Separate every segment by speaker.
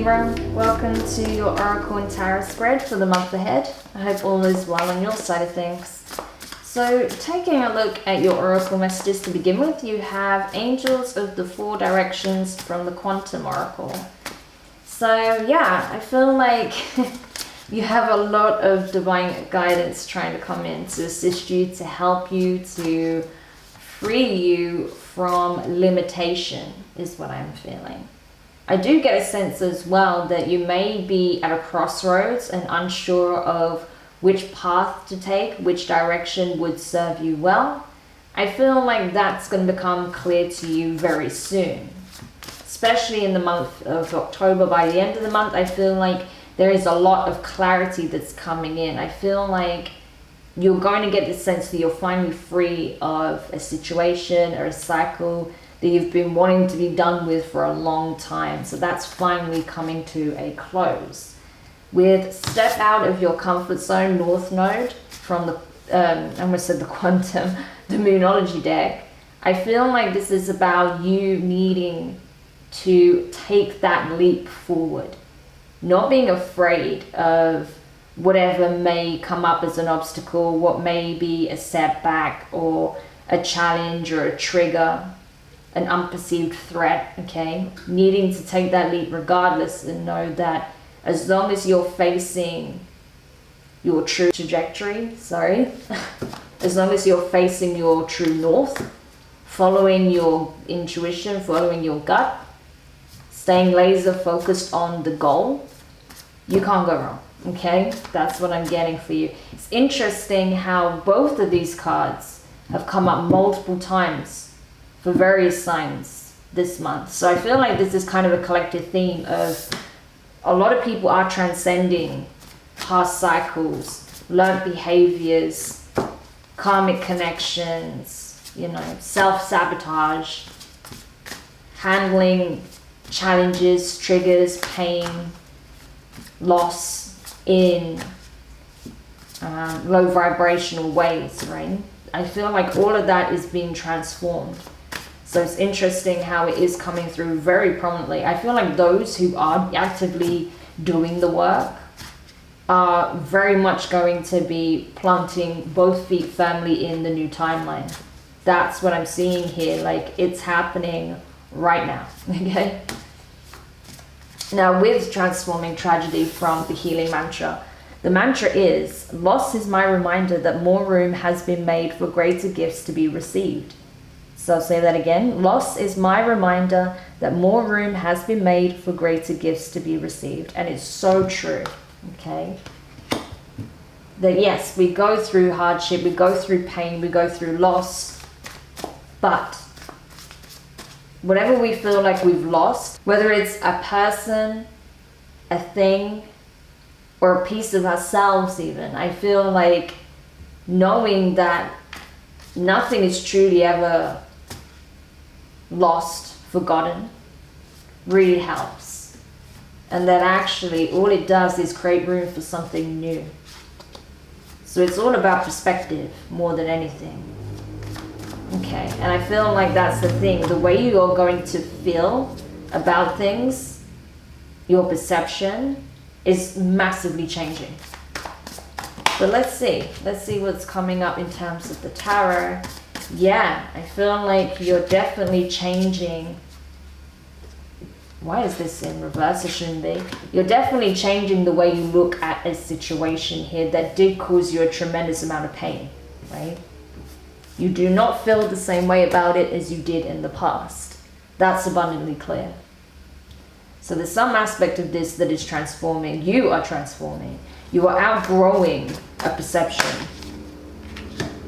Speaker 1: Libra, welcome to your Oracle and Tarot spread for the month ahead. I hope all is well on your side of things. So taking a look at your Oracle messages to begin with, you have Angels of the Four Directions from the Quantum Oracle. So yeah, I feel like you have a lot of divine guidance trying to come in to assist you, to help you, to free you from limitation is what I'm feeling. I do get a sense as well that you may be at a crossroads and unsure of which path to take, which direction would serve you well. I feel like that's going to become clear to you very soon, especially in the month of October. By the end of the month, I feel like there is a lot of clarity that's coming in. I feel like you're going to get the sense that you're finally free of a situation or a cycle that you've been wanting to be done with for a long time. So that's finally coming to a close. With step out of your comfort zone, North Node from the, I almost said the Quantum, the Moonology deck. I feel like this is about you needing to take that leap forward. Not being afraid of whatever may come up as an obstacle, what may be a setback or a challenge or a trigger, an unperceived threat, okay? Needing to take that leap regardless and know that as long as you're facing your true trajectory, as long as you're facing your true north, following your intuition, following your gut, staying laser focused on the goal, you can't go wrong, okay? That's what I'm getting for you. It's interesting how both of these cards have come up multiple times for various signs this month. So I feel like this is kind of a collective theme of a lot of people are transcending past cycles, learned behaviors, karmic connections, you know, self-sabotage, handling challenges, triggers, pain, loss in low vibrational ways, right? I feel like all of that is being transformed. So it's interesting how it is coming through very prominently. I feel like those who are actively doing the work are very much going to be planting both feet firmly in the new timeline. That's what I'm seeing here. Like, it's happening right now, okay? Now, with transforming tragedy from the healing mantra, the mantra is, loss is my reminder that more room has been made for greater gifts to be received. So I'll say that again. Loss is my reminder that more room has been made for greater gifts to be received. And it's so true, okay? That yes, we go through hardship, we go through pain, we go through loss, but whatever we feel like we've lost, whether it's a person, a thing, or a piece of ourselves even, I feel like knowing that nothing is truly ever lost, forgotten, really helps. And that actually all it does is create room for something new. So it's all about perspective more than anything. Okay, and I feel like that's the thing. The way you are going to feel about things, your perception, is massively changing. But let's see what's coming up in terms of the tarot. Yeah, I feel like you're definitely changing. Why is this in reverse? It shouldn't be. You're definitely changing the way you look at a situation here that did cause you a tremendous amount of pain, right? You do not feel the same way about it as you did in the past. That's abundantly clear. So there's some aspect of this that is transforming. You are transforming. You are outgrowing a perception.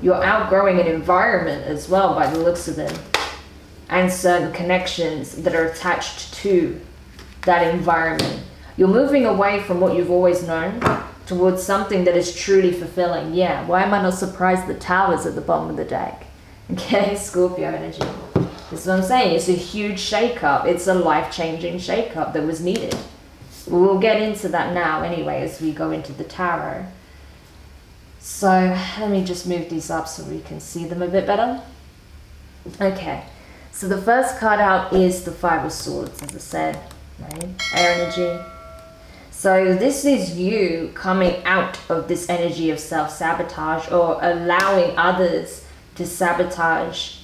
Speaker 1: You're outgrowing an environment as well by the looks of it. And certain connections that are attached to that environment. You're moving away from what you've always known towards something that is truly fulfilling. Yeah, why am I not surprised the Tower's at the bottom of the deck? Okay, Scorpio energy. This is what I'm saying. It's a huge shake-up. It's a life-changing shake-up that was needed. We'll get into that now anyway as we go into the tarot. So let me just move these up so we can see them a bit better. Okay, so the first card out is the Five of Swords, as I said. right? Air energy. So this is you coming out of this energy of self-sabotage, or allowing others to sabotage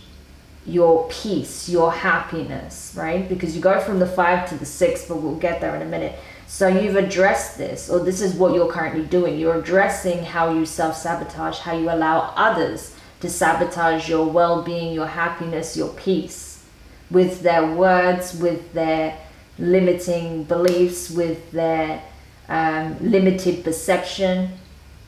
Speaker 1: your peace, your happiness, right? Because you go from the 5 to the 6, but we'll get there in a minute. So you've addressed this, or this is what you're currently doing. You're addressing how you self-sabotage, how you allow others to sabotage your well-being, your happiness, your peace, with their words, with their limiting beliefs, with their limited perception.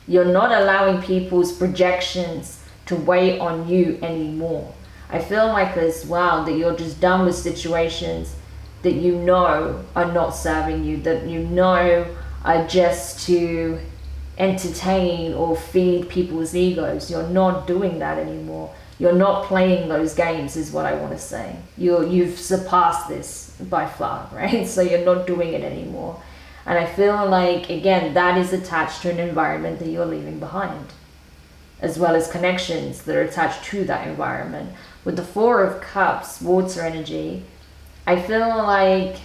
Speaker 1: You're not allowing people's projections to weigh on you anymore. I feel like as well that you're just done with situations that you know are not serving you, that you know are just to entertain or feed people's egos. You're not doing that anymore. You're not playing those games, is what I want to say. You've surpassed this by far, right? So you're not doing it anymore. And I feel like, again, that is attached to an environment that you're leaving behind, as well as connections that are attached to that environment. With the 4 of Cups, water energy, I feel like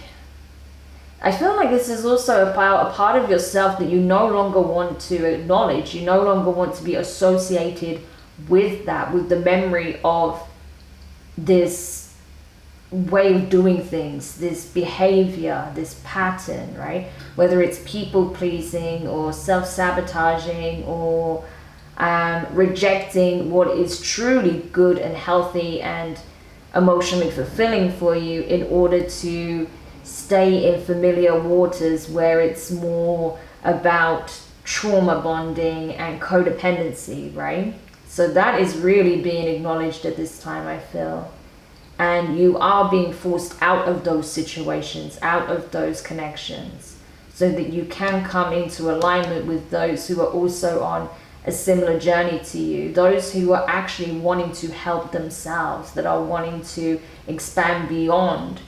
Speaker 1: this is also about a part of yourself that you no longer want to acknowledge. You no longer want to be associated with that, with the memory of this way of doing things, this behavior, this pattern, right? Whether it's people pleasing or self-sabotaging or rejecting what is truly good and healthy and emotionally fulfilling for you in order to stay in familiar waters where it's more about trauma bonding and codependency, right? So that is really being acknowledged at this time, I feel. And you are being forced out of those situations, out of those connections, so that you can come into alignment with those who are also on a similar journey to you, those who are actually wanting to help themselves, that are wanting to expand beyond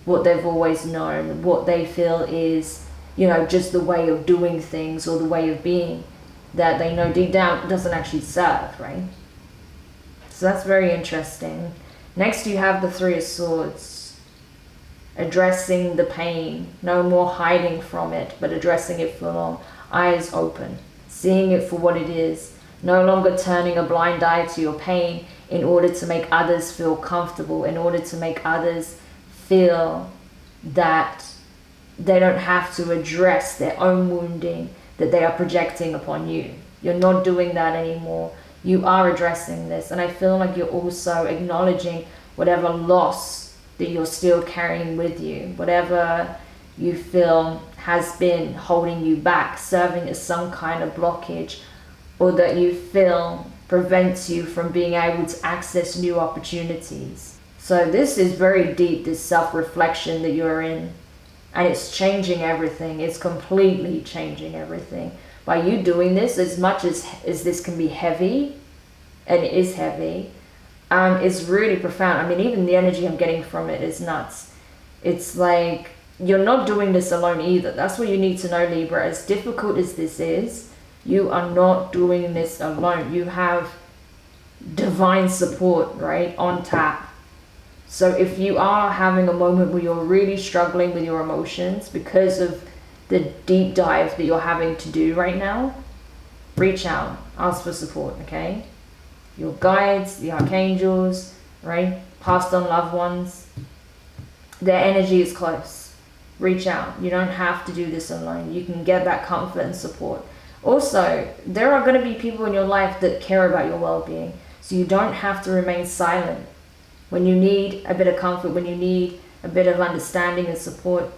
Speaker 1: what they've always known, what they feel is, you know, just the way of doing things or the way of being that they know deep down doesn't actually serve, right? So that's very interesting. Next you have the 3 of Swords, addressing the pain, no more hiding from it, but addressing it full on, eyes open, seeing it for what it is, no longer turning a blind eye to your pain in order to make others feel comfortable, in order to make others feel that they don't have to address their own wounding that they are projecting upon you. You're not doing that anymore. You are addressing this, and I feel like you're also acknowledging whatever loss that you're still carrying with you, whatever you feel has been holding you back, serving as some kind of blockage, or that you feel prevents you from being able to access new opportunities. So this is very deep, this self-reflection that you're in, and it's changing everything. It's completely changing everything. By you doing this, as much as this can be heavy, and it is heavy, it's really profound. I mean, even the energy I'm getting from it is nuts. It's like, you're not doing this alone either. That's what you need to know, Libra. As difficult as this is, you are not doing this alone. You have divine support, right, on tap. So if you are having a moment where you're really struggling with your emotions because of the deep dive that you're having to do right now, reach out, ask for support, okay? Your guides, the archangels, right? Passed on loved ones, their energy is close. Reach out. You don't have to do this alone. You can get that comfort and support. Also, there are going to be people in your life that care about your well-being, so you don't have to remain silent. When you need a bit of comfort, when you need a bit of understanding and support,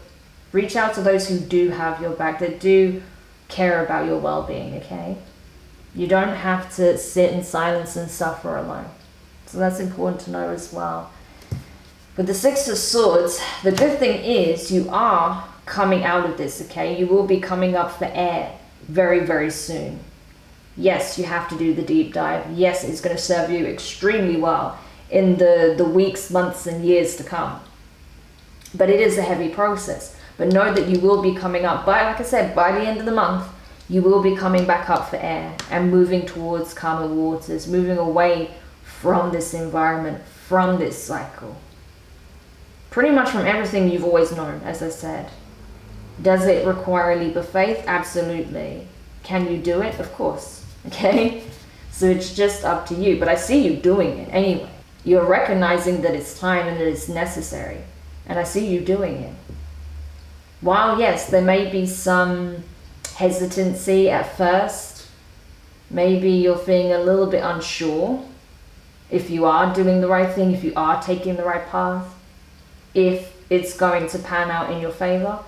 Speaker 1: reach out to those who do have your back, that do care about your well-being, okay? You don't have to sit in silence and suffer alone. So that's important to know as well. With the 6 of Swords, the good thing is you are coming out of this, okay? You will be coming up for air very, very soon. Yes, you have to do the deep dive. Yes, it's going to serve you extremely well in the weeks, months, and years to come. But it is a heavy process. But know that you will be coming up. But like I said, by the end of the month, you will be coming back up for air and moving towards calmer waters, moving away from this environment, from this cycle. pretty much from everything you've always known, as I said. Does it require a leap of faith? Absolutely. Can you do it? Of course. Okay? So it's just up to you. But I see you doing it anyway. You're recognizing that it's time and that it's necessary. And I see you doing it. While, yes, there may be some hesitancy at first, maybe you're feeling a little bit unsure if you are doing the right thing, if you are taking the right path, if it's going to pan out in your favor.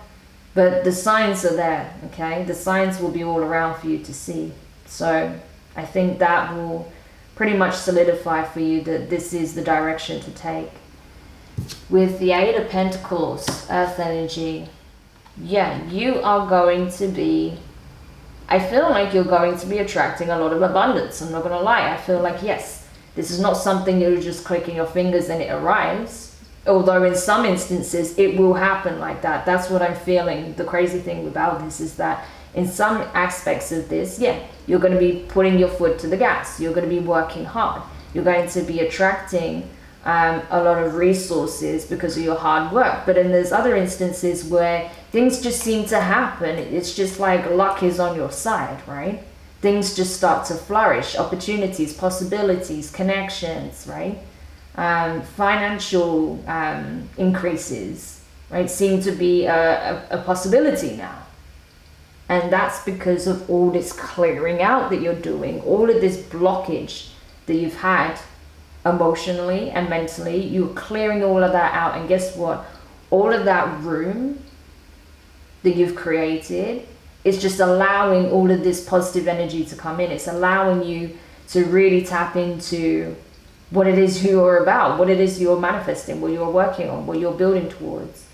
Speaker 1: But the signs are there, okay? The signs will be all around for you to see. So I think that will pretty much solidify for you that this is the direction to take. With the Eight of Pentacles, Earth energy, yeah, you are going to be, I feel like you're going to be attracting a lot of abundance. I'm not going to lie. I feel like, yes, this is not something you're just clicking your fingers and it arrives. Although in some instances it will happen like that. That's what I'm feeling. The crazy thing about this is that in some aspects of this, yeah, you're going to be putting your foot to the gas. You're going to be working hard. You're going to be attracting a lot of resources because of your hard work. But then there's other instances where things just seem to happen. It's just like luck is on your side, right? Things just start to flourish. Opportunities, possibilities, connections, right? Financial increases, right, seem to be a possibility now. And that's because of all this clearing out that you're doing, all of this blockage that you've had emotionally and mentally. You're clearing all of that out, and guess what? All of that room that you've created is just allowing all of this positive energy to come in. It's allowing you to really tap into what it is you're about, what it is you're manifesting, what you're working on, what you're building towards,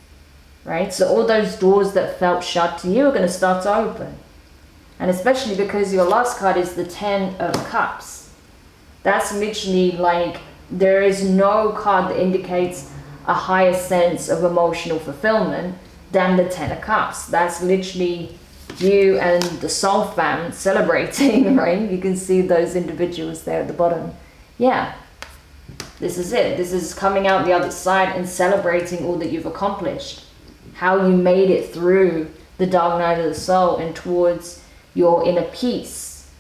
Speaker 1: right? So all those doors that felt shut to you are going to start to open. And especially because your last card is the Ten of Cups. That's literally like, there is no card that indicates a higher sense of emotional fulfillment than the Ten of Cups. That's literally you and the soul fam celebrating, right? You can see those individuals there at the bottom. Yeah. This is it. This is coming out the other side and celebrating all that you've accomplished. How you made it through the dark night of the soul and towards your inner peace.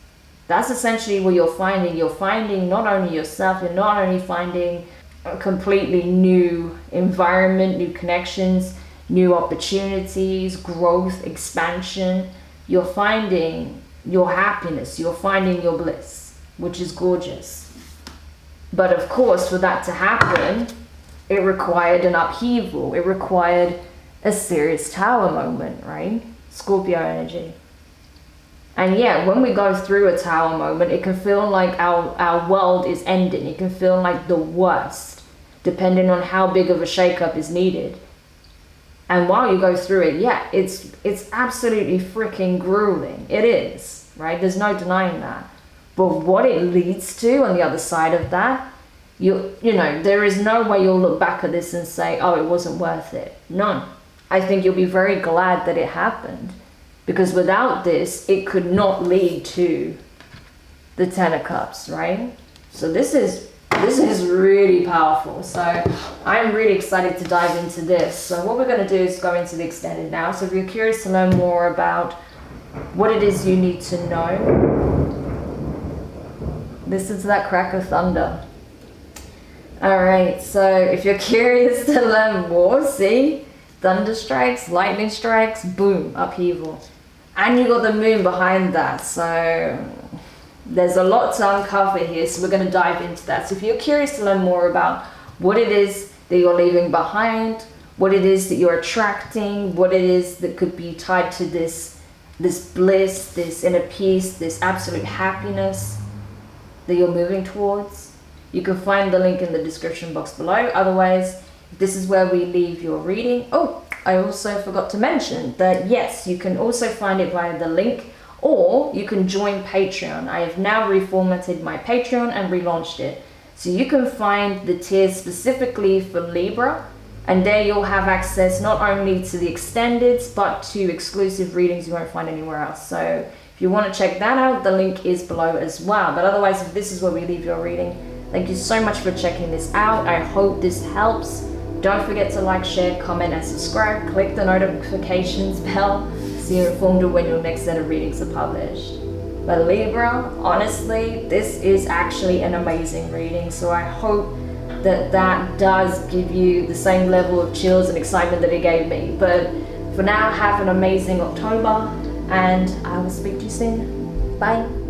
Speaker 1: That's essentially what you're finding. You're finding not only yourself, you're not only finding a completely new environment, new connections, new opportunities, growth, expansion. You're finding your happiness. You're finding your bliss, which is gorgeous. But of course, for that to happen, it required an upheaval. It required a serious tower moment, right? Scorpio energy. And yeah, when we go through a tower moment, it can feel like our world is ending. It can feel like the worst, depending on how big of a shakeup is needed. And while you go through it, yeah, it's absolutely freaking grueling. It is, right? There's no denying that. But what it leads to on the other side of that, you know, there is no way you'll look back at this and say, oh, it wasn't worth it. None. I think you'll be very glad that it happened, because without this, it could not lead to the Ten of Cups, right? So this is really powerful. So I'm really excited to dive into this. So what we're going to do is go into the extended now. So if you're curious to learn more about what it is you need to know, listen to that crack of thunder. All right, so if you're curious to learn more, see, thunder strikes, lightning strikes, boom, upheaval. And you got the moon behind that, so there's a lot to uncover here, so we're going to dive into that. So if you're curious to learn more about what it is that you're leaving behind, what it is that you're attracting, what it is that could be tied to this bliss, this inner peace, this absolute happiness that you're moving towards, you can find the link in the description box below. Otherwise, this is where we leave your reading. Oh, I also forgot to mention that yes, you can also find it via the link, or you can join Patreon. I have now reformatted my Patreon and relaunched it. So you can find the tiers specifically for Libra, and there you'll have access not only to the extendeds, but to exclusive readings you won't find anywhere else. So if you want to check that out, the link is below as well. But otherwise, if this is where we leave your reading, thank you so much for checking this out. I hope this helps. Don't forget to like, share, comment and subscribe. Click the notifications bell so you're informed of when your next set of readings are published. But Libra, honestly, this is actually an amazing reading, so I hope that does give you the same level of chills and excitement that it gave me. But for now, have an amazing October, and I will speak to you soon. Bye.